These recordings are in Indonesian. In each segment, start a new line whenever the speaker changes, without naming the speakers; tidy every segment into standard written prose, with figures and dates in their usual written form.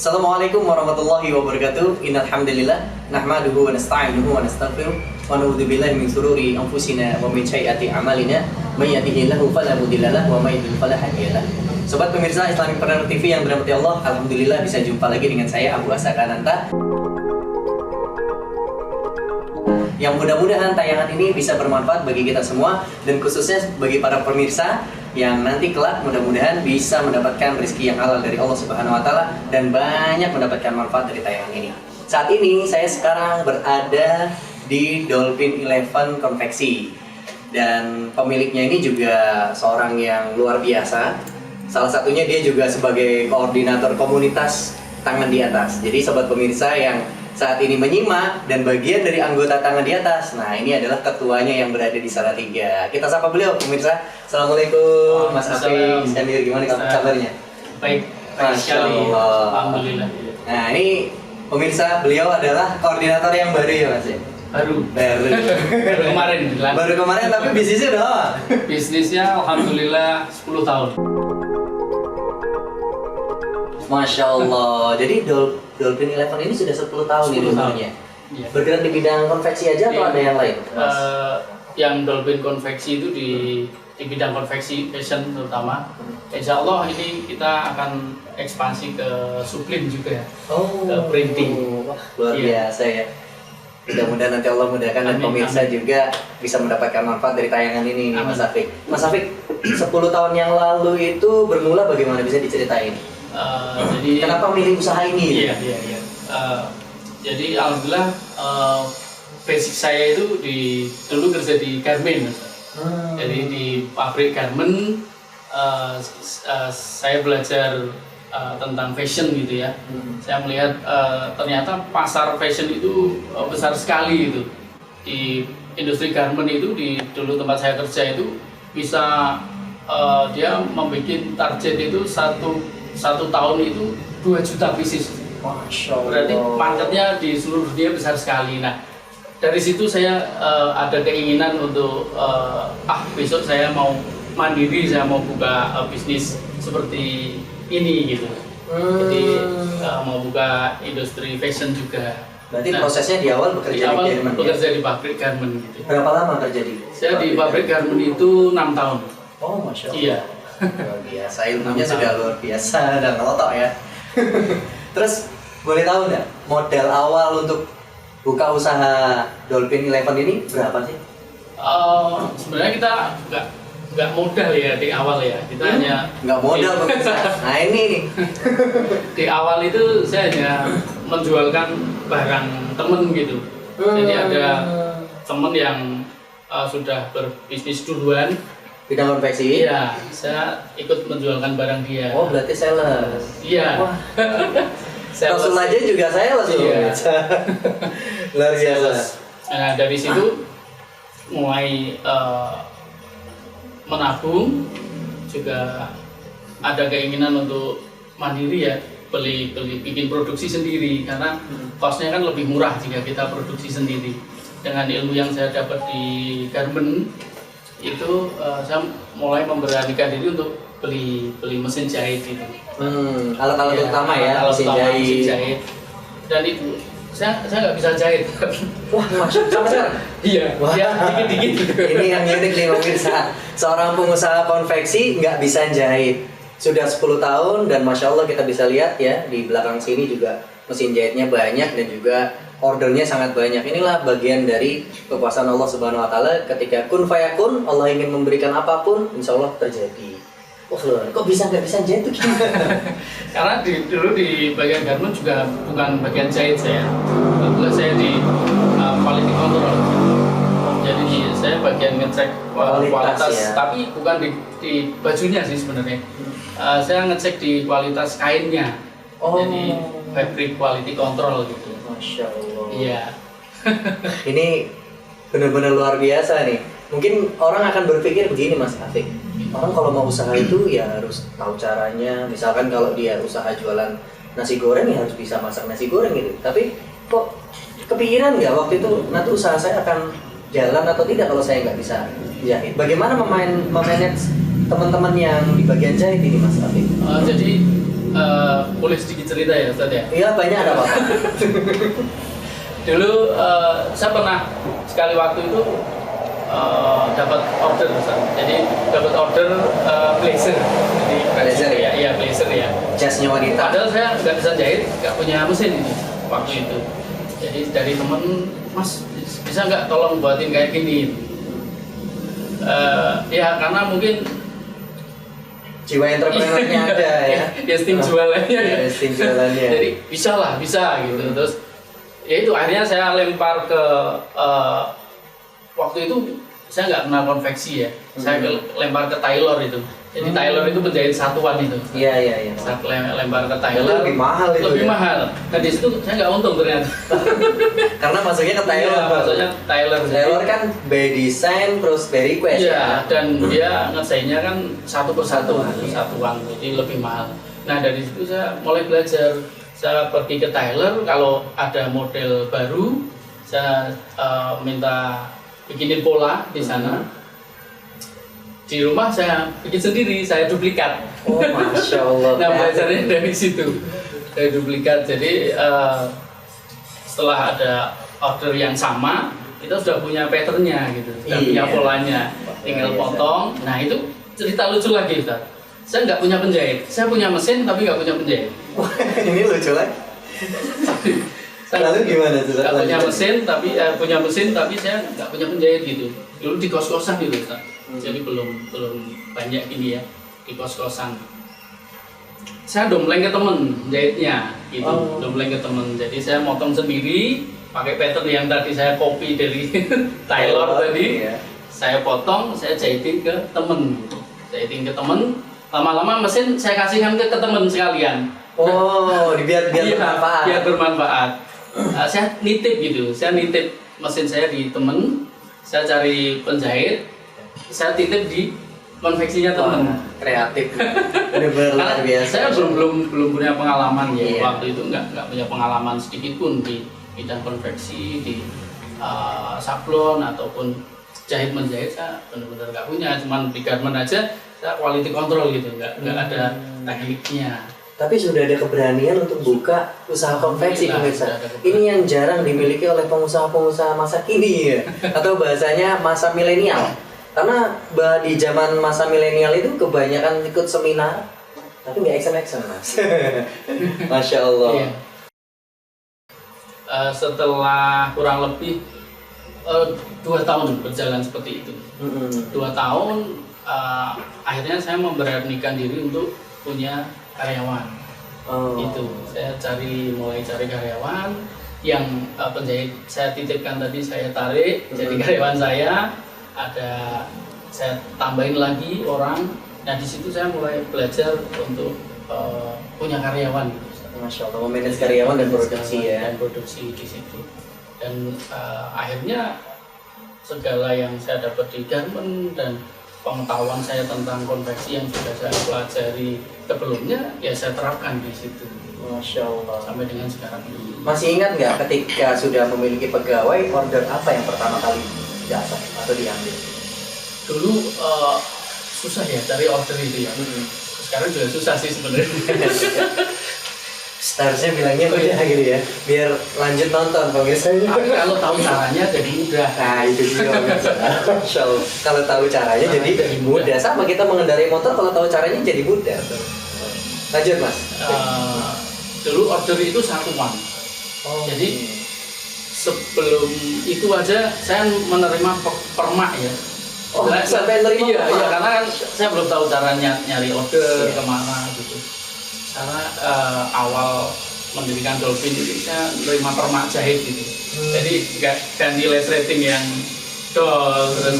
Assalamualaikum warahmatullahi wabarakatuh. Innal hamdalillah nahmaduhu wa nasta'inuhu wa nastaghfiruh wa na'udzu billahi min shururi anfusina wa min sayyiati a'malina may yahdihillahu fala mudhillalah wa may yudhlil fala hadiyalah. Sobat pemirsa Islamic TV yang dirahmati Allah, alhamdulillah bisa jumpa lagi dengan saya Abu Asakananta. Yang mudah-mudahan tayangan ini bisa bermanfaat bagi kita semua dan khususnya bagi para pemirsa yang nanti kelak mudah-mudahan bisa mendapatkan rezeki yang halal dari Allah Subhanahu wa taala dan banyak mendapatkan manfaat dari tayangan ini. Saat ini saya sekarang berada di Dolphin Eleven Konveksi dan pemiliknya ini juga seorang yang luar biasa. Salah satunya dia juga sebagai koordinator komunitas tangan di atas. Jadi sobat pemirsa yang saat ini menyimak dan bagian dari anggota tangan di atas, nah ini adalah ketuanya yang berada di Salatiga. Kita sapa beliau pemirsa. Assalamualaikum Mas Afif Iskandar, gimana kabarnya?
Baik, baik sekali. Alhamdulillah.
Nah ini pemirsa, beliau adalah koordinator yang baru ya Mas ya?
Baru kemarin.
Baru kemarin tapi bisnisnya udah lama?
Bisnisnya alhamdulillah 10 tahun.
Masya Allah. Jadi Dolphin Eleven ini sudah 10 tahun ini umurnya.
Ya.
Bergerak di bidang konveksi aja atau ada yang lain?
Yang Dolphin konveksi itu di bidang konveksi fashion terutama. Insya Allah ini kita akan ekspansi ke sublim juga ya. Ke printing.
Wah, luar biasa ya. Mudah-mudahan nanti Allah mudahkan dan pemirsa juga bisa mendapatkan manfaat dari tayangan ini nih, Mas Afif. Mas Afif, 10 tahun yang lalu itu bermula bagaimana, bisa diceritain?
Jadi
kenapa milih usaha ini?
Iya. Jadi alhamdulillah basic saya itu dulu kerja di garment. Jadi di pabrik garment saya belajar tentang fashion gitu ya. Saya melihat ternyata pasar fashion itu besar sekali gitu. Di industri garment itu dulu tempat saya kerja itu bisa dia membuat target itu satu tahun itu 2 juta pieces.
Masya Allah.
Berarti marketnya di seluruh dunia besar sekali. Nah, dari situ saya ada keinginan untuk besok saya mau mandiri, saya mau buka bisnis seperti ini gitu. Jadi mau buka industri fashion juga.
Berarti prosesnya di awal bekerja di garment,
bekerja di pabrik garment gitu.
Berapa lama kerja di?
Saya di pabrik garment itu 6 tahun.
Oh, Masya Allah.
Iya.
Luar biasa, ilmunya sudah luar biasa dan ngelotok ya. Terus boleh tahu nggak modal awal untuk buka usaha Dolphin Eleven ini berapa sih?
Sebenarnya kita nggak modal ya di awal ya. Kita hanya
nggak modal pemirsa. Nah ini nih.
Di awal itu saya hanya menjualkan barang temen gitu. Jadi ada temen yang sudah berbisnis duluan.
Bidang konveksi?
Iya, saya ikut menjualkan barang dia.
Oh, berarti sales.
Iya.
Wah. Rasul aja juga sales.
Iya.
Luar biasa.
Nah, dari situ mulai menabung, juga ada keinginan untuk mandiri ya, beli bikin produksi sendiri karena costnya kan lebih murah jika kita produksi sendiri. Dengan ilmu yang saya dapat di garment itu saya mulai memberanikan diri untuk beli mesin jahit itu.
Alat-alat utama ya, mesin jahit.
Dan itu saya nggak bisa jahit.
Wah, masuk sama sekarang.
Iya.
Wah,
ya, dikit-dikit.
Ini yang unik nih pemirsa. Seorang pengusaha konveksi nggak bisa jahit. Sudah 10 tahun dan Masya Allah kita bisa lihat ya di belakang sini juga mesin jahitnya banyak dan juga ordernya sangat banyak. Inilah bagian dari kekuasaan Allah Subhanahu wa taala, ketika kun fayakun, Allah ingin memberikan apapun, insya Allah terjadi. Wah, kok nggak bisa jahit tuh gimana?
Karena dulu di bagian garment juga bukan bagian jahit saya. Kebetulan saya di quality control. Jadi saya bagian ngecek kualitas ya. Tapi bukan di bajunya sih sebenarnya. Saya ngecek di kualitas kainnya. Jadi fabric quality control gitu.
Masya Allah.
Iya.
Ini benar-benar luar biasa nih. Mungkin orang akan berpikir begini Mas Afif. Orang kalau mau usaha itu ya harus tahu caranya. Misalkan kalau dia usaha jualan nasi goreng ya harus bisa masak nasi goreng gitu. Tapi kok kepikiran nggak waktu itu nanti usaha saya akan jalan atau tidak kalau saya nggak bisa jahit? Bagaimana memanage teman-teman yang di bagian jahit ini Mas Afif?
Jadi Boleh sedikit cerita ya Ustaz ya?
Iya, banyak ada Pak.
Dulu saya pernah sekali waktu itu dapat order Ustaz. Jadi dapat order blazer. Jadi
Blazer ya?
Iya, blazer ya.
Jasnya wanita.
Padahal saya nggak bisa jahit, nggak punya mesin ini waktu itu. Jadi dari temen, Mas bisa nggak tolong buatin kayak gini? Ya karena mungkin
Jiwa entrepreneurnya ada ya.
insting jualannya ya.
Insting jualannya.
Jadi bisa gitu. Terus ya itu akhirnya saya lempar ke waktu itu saya nggak kenal konveksi ya. Saya lempar ke tailor itu. Jadi tailor itu penjahit satuan itu.
Iya.
Saya lempar ke
Itu
tailor.
lebih mahal itu.
Lebih
ya?
mahal. Dan di situ saya nggak untung ternyata.
Karena masuknya ke tailor.
Iya, maksudnya tailor.
Tailor kan by design terus by request.
Iya,
ya?
dan dia ngerjainnya kan satu persatu,
Iya.
satuan, jadi lebih mahal. Nah dari situ saya mulai belajar. Saya pergi ke tailor, kalau ada model baru, saya minta bikinin pola di sana. Di rumah saya bikin sendiri, saya duplikat.
Oh, Masya Allah.
Nah belajarnya dari situ, saya duplikat. Jadi setelah ada order yang sama, kita sudah punya patternnya gitu, sudah punya polanya, tinggal potong. Nah itu cerita lucu lagi Ustaz. Saya nggak punya penjahit, saya punya mesin tapi nggak punya penjahit.
Wah, ini lucu lah. Lalu gimana tuh?
Nggak punya mesin tapi punya mesin tapi saya nggak punya penjahit gitu. Dulu di kos-kosan gitu Ustaz. Jadi belum banyak ini ya di kos-kosan. Saya dompleng ke temen jahitnya gitu, dompleng ke temen. Jadi saya motong sendiri pakai pattern yang tadi saya copy dari tailor tadi.
Iya.
Saya potong, saya jahitin ke temen. Jahitin ke temen. Lama-lama mesin saya kasihkan ke temen sekalian.
Oh, biar
Iya,
bermanfaat.
biar bermanfaat. Saya nitip gitu, saya nitip mesin saya di temen. Saya cari penjahit, saya titip di konveksinya temen.
Wah, kreatif. Benar-benar luar
Karena
biasa.
saya belum punya pengalaman ya.
Iya.
Waktu itu nggak punya pengalaman sedikit pun di bidang konveksi, di sablon ataupun jahit menjahit. Saya benar-benar nggak punya. Cuman di garment aja saya quality control gitu, nggak ada tekniknya.
Tapi sudah ada keberanian untuk buka usaha konveksi pemirsa.
Alhamdulillah, sudah ada keberanian.
Ini yang jarang dimiliki oleh pengusaha-pengusaha masa kini ya, atau bahasanya masa milenial. Karena di zaman masa milenial itu kebanyakan ikut seminar, tapi nggak action mas. Masya Allah.
Iya. Setelah kurang lebih 2 tahun berjalan seperti itu. 2 tahun akhirnya saya memberanikan diri untuk punya karyawan. Itu saya mulai cari karyawan yang penjahit saya titipkan tadi, saya tarik jadi karyawan saya. Saya tambahin lagi orang. Nah di situ saya mulai belajar untuk punya karyawan.
Masya Allah, memanage karyawan dan produksi ya.
Dan produksi di situ. Dan akhirnya segala yang saya dapat di garment dan pengetahuan saya tentang konveksi yang sudah saya pelajari sebelumnya, ya saya terapkan di situ.
Masya Allah.
Sampai dengan sekarang ini.
Masih ingat nggak ketika sudah memiliki pegawai, order apa yang pertama kali dapat atau diambil?
Dulu susah ya cari order itu ya. Sekarang juga susah sih sebenarnya.
Seharusnya bilangnya udah gitu ya, biar lanjut nonton pemirsa.
Tapi kalau tahu caranya jadi mudah.
Nah itu dia pemirsa. Masya Allah. Kalau tahu caranya jadi mudah. Sama kita mengendarai motor, kalau tahu caranya jadi mudah. Lanjut mas.
Dulu order itu satuan. Jadi sebelum itu aja saya menerima permak ya.
Oh, sampai nerima
iya,
permak?
iya, karena kan saya belum tahu caranya nyari order kemana gitu. Karena awal mendirikan Dolphin ini saya menerima permak jahit gitu. Jadi nggak ganti resleting yang dol, terus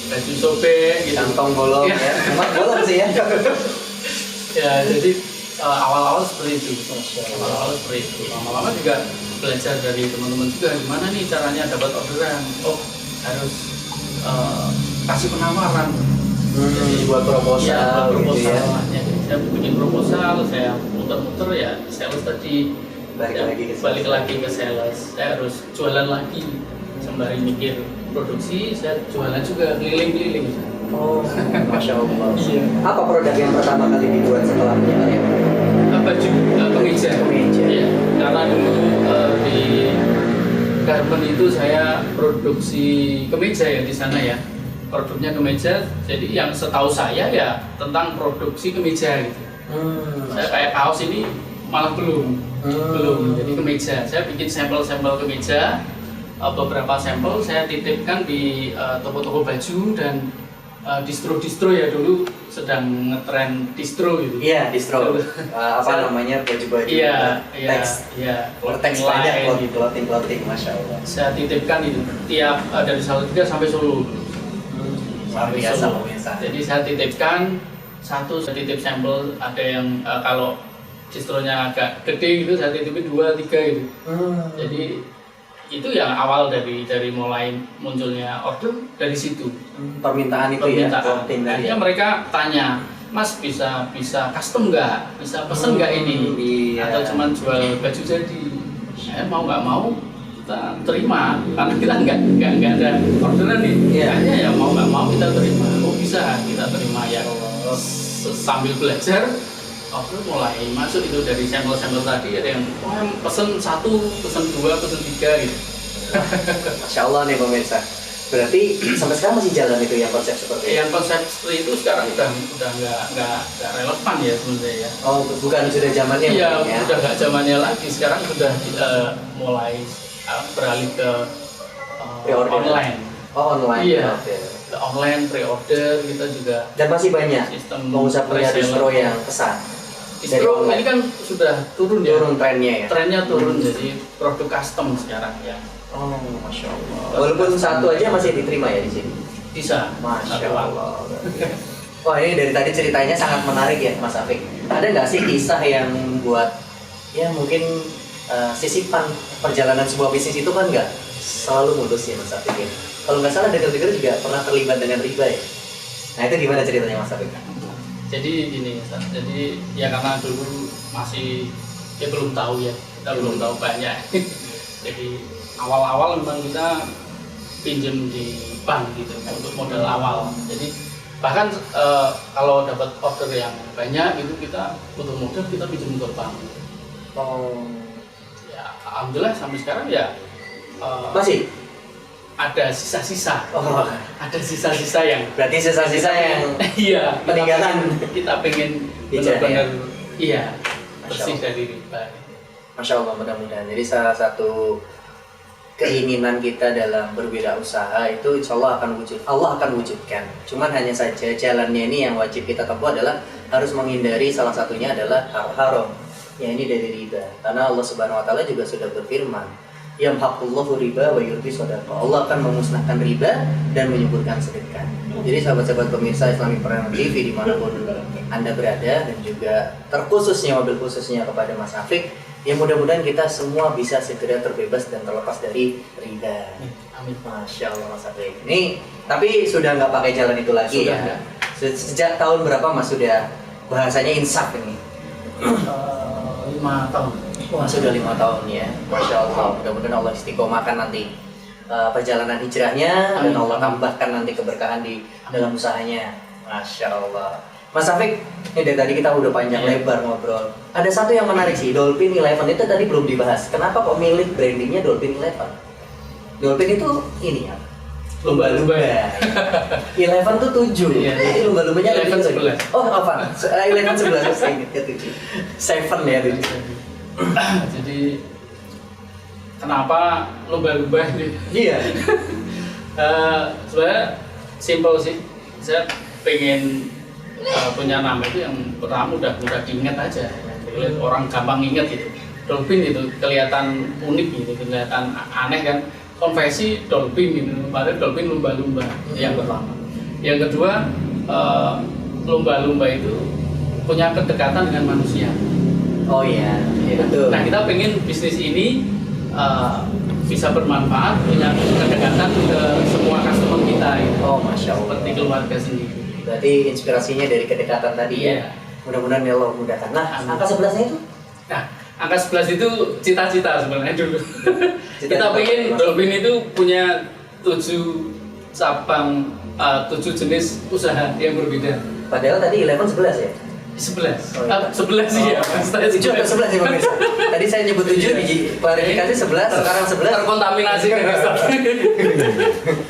baju sobek gitu.
Kantong bolong
Iya.
ya. Emang bolong sih ya.
Ya jadi awal-awal seperti itu. Awal-awal seperti itu. Lama-lama juga belajar dari teman-teman juga gimana nih caranya dapat orderan. Oh harus kasih penawaran.
Jadi buat proposal,
buat
gitu ya.
Ya, saya bikin proposal, saya muter-muter ya sales tadi. Balik lagi ke sales. Saya harus jualan lagi sembari mikir produksi. Saya jualan juga keliling-keliling.
Oh, Masya Allah.
Iya.
Apa produk yang pertama kali dibuat setelah punya karyawan?
baju kemeja. Ya, karena dulu di garment itu saya produksi kemeja ya di sana ya. Produknya kemeja, jadi yang setahu saya ya tentang produksi kemeja gitu. Saya kayak kaos ini malah belum. Jadi kemeja, saya bikin sampel-sampel kemeja, beberapa sampel saya titipkan di toko-toko baju dan distro-distro ya, dulu sedang ngetren distro gitu.
Iya, distro. Apa namanya, baju-baju.
Iya,
teks.
Iya,
Teks banyak, clothing, masya Allah.
Saya titipkan itu tiap dari Salatiga sampai Solo.
Luar biasa pemirsa.
Jadi saya titipkan satu, saya titip sampel, ada yang kalau distronya agak gede gitu saya titipin 2, 3 gitu. Jadi itu yang awal dari mulai munculnya order dari situ.
Permintaan itu ya.
Akhirnya mereka tanya, Mas bisa custom nggak? Bisa pesen nggak ini?
Iya.
Atau cuma jual baju jadi? Saya mau nggak mau kita terima karena kita nggak ada orderan nih. Hanya ya mau nggak mau kita terima. Oh bisa kita terima ya. Sambil belajar order mulai masuk itu dari sampel-sampel tadi, ada yang pesen 1, pesen 2, pesen 3 gitu.
Masya Allah nih pemirsa. Berarti sampai sekarang masih jalan itu ya konsep seperti itu?
Yang konsep seperti itu sekarang udah nggak relevan ya sebenarnya ya.
Oh, bukan sudah zamannya?
Iya,
ya?
udah nggak zamannya lagi. Sekarang sudah mulai beralih ke online.
Oh, online.
Iya.
Okay.
Online pre-order kita juga.
Dan masih banyak pengusaha punya distro yang pesan.
Distro ini kan sudah turun ya.
Turun trennya ya.
Trennya turun jadi produk custom sekarang ya.
Oh, masya Allah. Walaupun satu aja masih diterima ya di sini.
Bisa.
Masya Allah. Wah, ini dari tadi ceritanya sangat menarik ya, Mas Afik. Ada nggak sih kisah yang buat ya mungkin sisipan perjalanan sebuah bisnis itu kan nggak selalu mulus ya, Mas Afik ya. Kalau nggak salah dengar-dengar juga pernah terlibat dengan riba ya. Nah itu gimana ceritanya Mas Afik?
Jadi gini, jadi ya karena dulu masih ya belum tahu ya, kita belum tahu banyak. Jadi awal-awal memang kita pinjam di bank gitu untuk modal awal. Jadi bahkan kalau dapat order yang banyak itu kita butuh modal, kita pinjam ke bank.
Oh.
Ya alhamdulillah sampai sekarang ya
masih
ada sisa-sisa.
Oh.
Ada sisa-sisa yang
berarti sisa-sisa yang
iya
peninggalan
kita pengen benar-benar iya bersih dari riba.
Masya Allah, mudah-mudahan. Jadi salah satu keinginan kita dalam berwirausaha itu insya Allah akan wujudkan. Cuman hanya saja jalannya ini yang wajib kita tempuh adalah harus menghindari, salah satunya adalah haram. Ya ini dari riba. Karena Allah Subhanahu Wa Taala juga sudah berfirman, yamhaqullahu riba wa yurbi shadaqah. Allah akan memusnahkan riba dan menyuburkan sedekah. Jadi sahabat-sahabat pemirsa Islamic Partner TV dimanapun Anda berada, dan juga terkhususnya mobil khususnya kepada Mas Afik, ya mudah-mudahan kita semua bisa segera terbebas dan terlepas dari riba.
Amin.
Masya Allah Mas Afik. Ini tapi sudah nggak pakai jalan itu lagi
sudah,
ya? Sejak tahun berapa Mas sudah bahasanya insaf ini?
5 tahun.
Wah sudah 5 tahun ya, Masya Allah. Mudah-mudahan Allah istiqomahkan nanti perjalanan hijrahnya. Amin. Dan Allah tambahkan nanti keberkahan di dalam usahanya. Masya Allah. Mas Afik, ini dari tadi kita udah panjang lebar ngobrol. Ada satu yang menarik sih, Dolphin Eleven itu tadi belum dibahas. Kenapa kok milih brandingnya Dolphin Eleven? Dolphin itu ini ya, lumba-lumba. Eleven tuh 7, jadi lumba-lumbanya
11.
Oh apa? 11 saya ingat ya 7. 7 ya 7.
Jadi kenapa lumba-lumba ini? Iya. Sebenarnya simple sih. Saya pengen punya nama itu yang pertama mudah diingat aja. Lihat orang gampang ingat gitu. Dolphin itu kelihatan unik gitu, kelihatan aneh kan. Konversi dolphin gitu, padahal dolphin lumba-lumba yang pertama. Yang kedua, lumba-lumba itu punya kedekatan dengan manusia.
Oh iya, betul.
Nah kita pengen bisnis ini bisa bermanfaat, punya kedekatan ke semua customer kita. Gitu.
Oh Masya Allah.
Seperti keluarga sendiri.
Berarti inspirasinya dari kedekatan tadi ya. Mudah-mudahan ya Allah mudahkan. Nah, angka 11-nya itu?
Nah, angka 11 itu cita-cita sebenarnya dulu. Kita pengen Dolphin itu punya 7 cabang, 7 jenis usaha yang berbeda.
Padahal tadi 11 ya?
11.
Oh, iya.
11 sih ya.
7 atau 11 ya pemirsa? Tadi saya nyebut 7 di klarifikasi 11, sekarang 11.
Terkontaminasi kan Ustaz.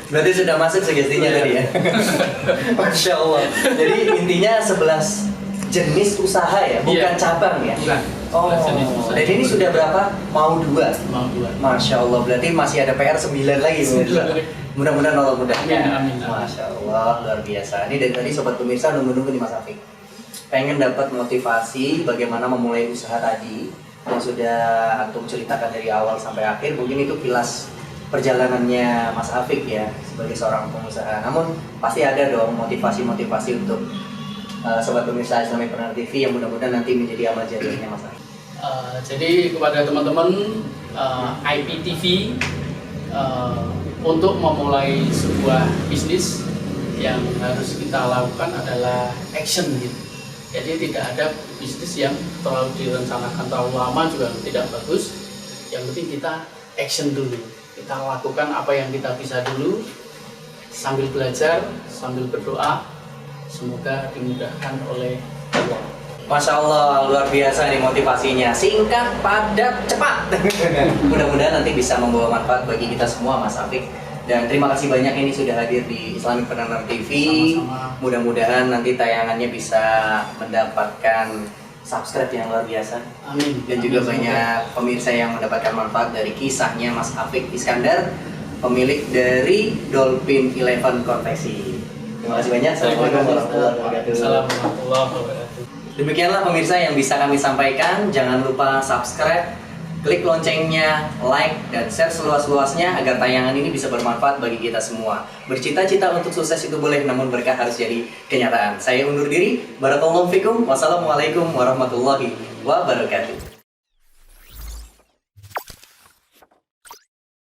Berarti sudah masuk sugestinya tadi ya. Masya Allah. Jadi intinya 11 jenis usaha ya, bukan
Iya.
cabang ya?
Bukan.
Oh,
11 jenis usaha.
dan ini sudah berapa? Mau 2?
Mau 2.
Masya Allah, berarti masih ada PR 9 lagi pemirsa. Mudah-mudahan Allah mudahkan.
Amin, amin.
Masya Allah, luar biasa. Ini dari tadi sobat pemirsa nunggu-nunggu nih Mas Afik. Pengen dapat motivasi bagaimana memulai usaha tadi yang sudah antum ceritakan dari awal sampai akhir. Mungkin itu kilas perjalanannya Mas Afik ya sebagai seorang pengusaha. Namun pasti ada dong motivasi-motivasi untuk sobat pemirsa Islamic Partner TV yang mudah-mudahan nanti menjadi amal jariahnya Mas Afik.
Jadi kepada teman-teman IPTV untuk memulai sebuah bisnis yang harus kita lakukan adalah action gitu. Jadi tidak ada bisnis yang terlalu direncanakan terlalu lama juga tidak bagus. Yang penting kita action dulu. Kita lakukan apa yang kita bisa dulu sambil belajar, sambil berdoa. Semoga dimudahkan oleh Allah.
Masya Allah, luar biasa nih motivasinya. Singkat, padat, cepat. Mudah-mudahan nanti bisa membawa manfaat bagi kita semua Mas Afik. Dan terima kasih banyak ini sudah hadir di Islamic Partner TV.
Sama-sama.
Mudah-mudahan nanti tayangannya bisa mendapatkan subscribe yang luar biasa.
Amin.
Dan juga
Amin.
banyak pemirsa yang mendapatkan manfaat dari kisahnya Mas Afik Iskandar, pemilik dari Dolphin 11 Konveksi. Terima kasih banyak. Assalamualaikum warahmatullahi wabarakatuh.
Assalamualaikum warahmatullahi wabarakatuh.
Demikianlah pemirsa yang bisa kami sampaikan. Jangan lupa subscribe, klik loncengnya, like, dan share seluas-luasnya agar tayangan ini bisa bermanfaat bagi kita semua. Bercita-cita untuk sukses itu boleh, namun berkah harus jadi kenyataan. Saya undur diri. Barakallahu fikum. Wassalamualaikum warahmatullahi wabarakatuh.